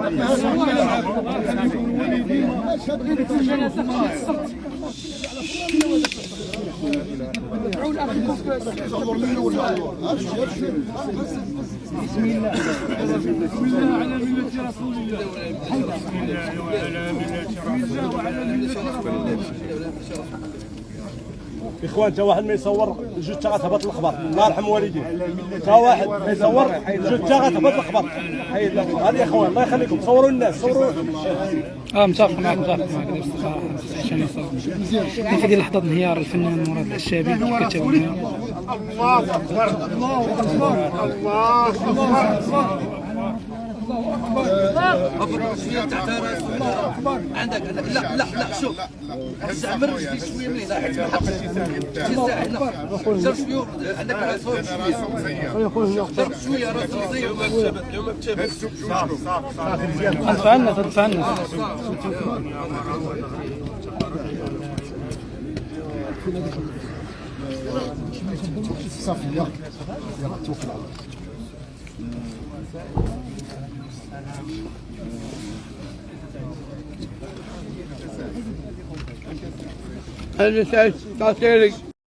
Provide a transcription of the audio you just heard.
بسم الله على ملة رسول الله. اخوان تا واحد ما يصور جوج تا غتهبط الخبر، الله يرحم والديه. تا واحد ما يصور جوج تا غتهبط الخبر. هذه يا اخوان الله يخليكم صوروا الناس صوروا. متفق معك عشان يصور. في لحظة انهيار الفنان مراد العشابي كتب الله اكبر الله اكبر الله اكبر شويه تحت راس الله اكبر عندك. لا شوف استعمر شويه شويه من هنا حيت ما حقش شويه شويه عندك صوت شويه شويه راس مزيان اليوم بتشبه تدفعنا صافي يلا توكل على الله.